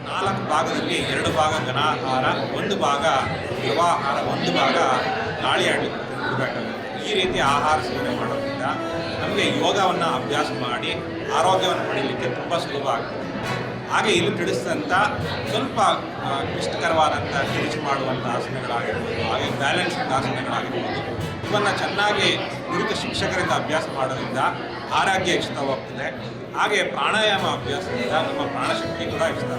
4 ಭಾಗದಲ್ಲಿ 2 ಭಾಗ ಘನಾಹಾರ, 1 ಭಾಗ ದ್ರವಾಹಾರ, 1 ಭಾಗ ಗಾಳಿ ಆಡಲಿಕ್ಕೆ ಬಿಡಬೇಕಾಗುತ್ತೆ. ಈ ರೀತಿ ಆಹಾರ ಸೇವನೆ ಮಾಡೋದ್ರಿಂದ ನಮಗೆ ಯೋಗವನ್ನು ಅಭ್ಯಾಸ ಮಾಡಿ ಆರೋಗ್ಯವನ್ನು ಪಡೀಲಿಕ್ಕೆ ತುಂಬ ಸುಲಭ ಆಗ್ತದೆ. ಹಾಗೆ ಇಲ್ಲಿ ತಿಳಿಸಿದಂಥ ಸ್ವಲ್ಪ ಕ್ಲಿಷ್ಟಕರವಾದಂಥ ತಿರುಚಿ ಮಾಡುವಂಥ ಆಸನಗಳಾಗಿರ್ಬೋದು, ಹಾಗೆ ಬ್ಯಾಲೆನ್ಸಿಂಗ್ ಆಸನಗಳಾಗಿರ್ಬೋದು, ಇವನ್ನು ಚೆನ್ನಾಗಿ ನುರಿತ ಶಿಕ್ಷಕರಿಂದ ಅಭ್ಯಾಸ ಮಾಡೋದ್ರಿಂದ ಆರೋಗ್ಯ ಹೆಚ್ಚುತ್ತಾ ಹೋಗ್ತದೆ. ಹಾಗೆ ಪ್ರಾಣಾಯಾಮ ಅಭ್ಯಾಸದಿಂದ ನಮ್ಮ ಪ್ರಾಣಶಕ್ತಿ ಕೂಡ ಹೆಚ್ಚುತ್ತಾ